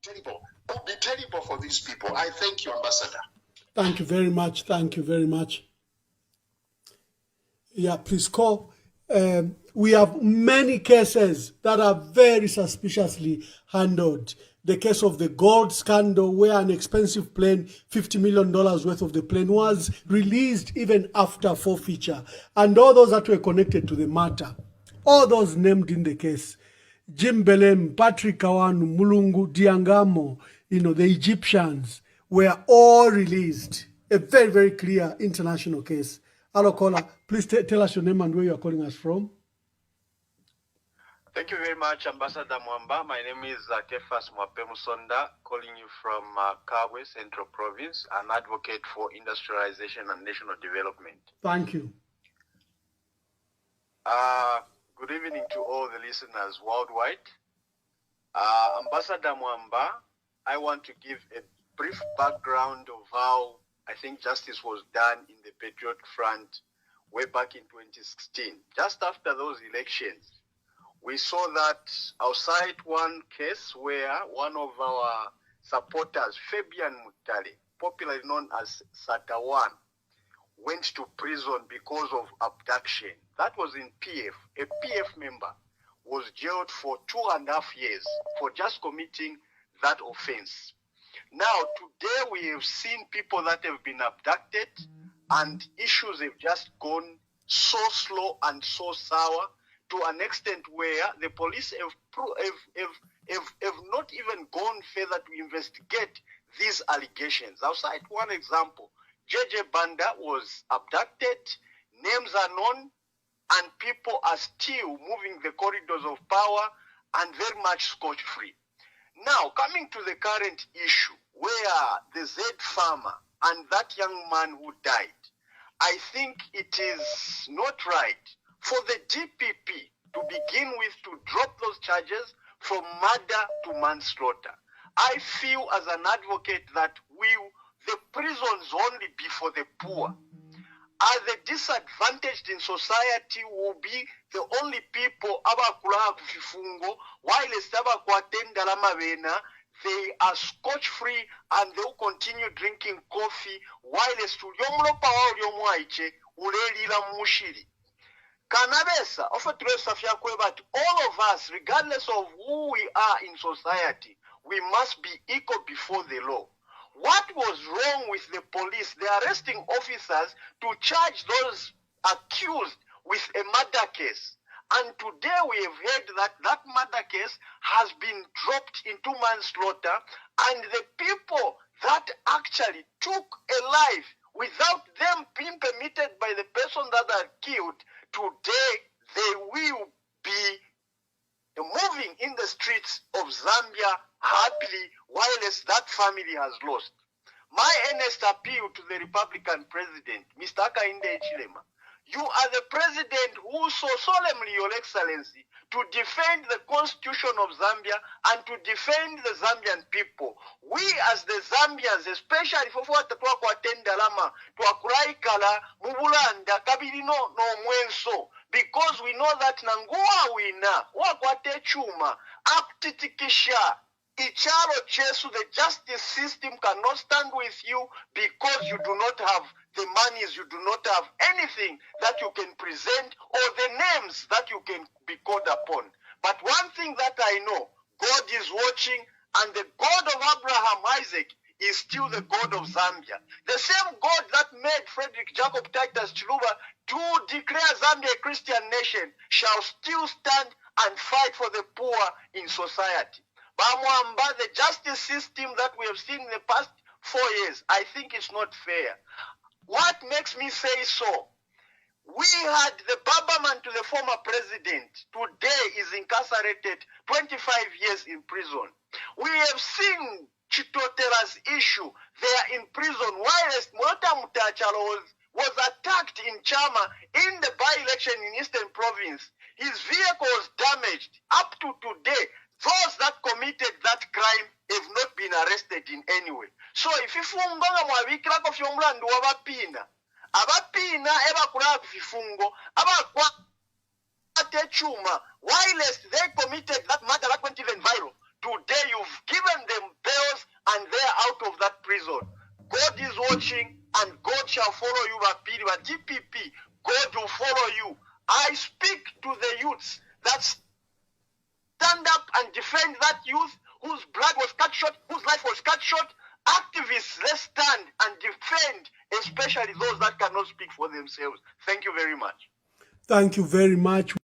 terrible. It would be terrible for these people. I thank you, Ambassador. Thank you very much. Thank you very much. Yeah, please call. We have many cases that are very suspiciously handled. The case of the gold scandal, where an expensive plane, $50 million worth of the plane, was released even after forfeiture. And all those that were connected to the matter, all those named in the case, Jim Belem, Patrick Kawanu, Mulungu, Diangamo, the Egyptians, were all released. A very, very clear international case. Hello, caller. Please tell us your name and where you are calling us from. Thank you very much, Ambassador Mwamba. My name is Kefas Mwapemusonda, calling you from Kabwe, Central Province, an advocate for industrialization and national development. Thank you. Good evening to all the listeners worldwide. Ambassador Mwamba, I want to give a brief background of how I think justice was done in the Patriot Front way back in 2016. Just after those elections, we saw that I'll cite one case where one of our supporters, Fabian Mutale, popularly known as Satawan, went to prison because of abduction. That was in PF. A PF member was jailed for 2.5 years for just committing that offense. Now, today we have seen people that have been abducted, and issues have just gone so slow and so sour to an extent where the police have not even gone further to investigate these allegations. I'll cite one example. JJ Banda was abducted, names are known, and people are still moving the corridors of power and very much scot-free. Now, coming to the current issue, where the Z farmer and that young man who died, I think it is not right for the DPP to begin with to drop those charges from murder to manslaughter. I feel as an advocate that the prisons only be for the poor. As the disadvantaged in society will be the only people abakulaha kufifungo, while abakwatenda lamavena, they are scotch-free and they will continue drinking coffee, while tuliomulopa wa uliomwaiche ulelila mushiri. Kanabesa, but all of us, regardless of who we are in society, we must be equal before the law. What was wrong with the police, the arresting officers, to charge those accused with a murder case? And today we have heard that that murder case has been dropped into manslaughter, and the people that actually took a life without them being permitted by the person that are killed, today they will be moving in the streets of Zambia happily, whilst that family has lost. My earnest appeal to the Republican president, Mr. Hakainde Hichilema, you are the president who so solemnly, Your Excellency, to defend the Constitution of Zambia and to defend the Zambian people. We as the Zambians, especially for what twatenda lama twakulaikala mubulanda kabirino no mwenso, because we know that nanguwa wina wakwate chuma aptitikisha icharo chesu, the justice system cannot stand with you because you do not have the monies, you do not have anything that you can present or the names that you can be called upon. But one thing that I know, God is watching, and the God of Abraham, Isaac, is still the God of Zambia. The same God that made Frederick Jacob Titus Chiluba to declare Zambia a Christian nation shall still stand and fight for the poor in society. Bamwamba, the justice system that we have seen in the past 4 years, I think it's not fair. What makes me say so? We had the Babaman to the former president, today is incarcerated 25 years in prison. We have seen Chitotera's issue, they are in prison, whilst Mota Mutachalo was attacked in Chama in the by-election in Eastern Province. His vehicle was damaged. Up to today, those that committed that crime have not been arrested in any way. So if you fungo mwabikira ko fyomulando wabapina abapina ebakula vifungo abakwa atechuma whilst they committed that matter that went even viral, today you've given them prison. God is watching, and God shall follow you, but TPP, God will follow you. I speak to the youths that stand up and defend that youth whose blood was cut short, whose life was cut short. Activists, let's stand and defend, especially those that cannot speak for themselves. Thank you very much. Thank you very much.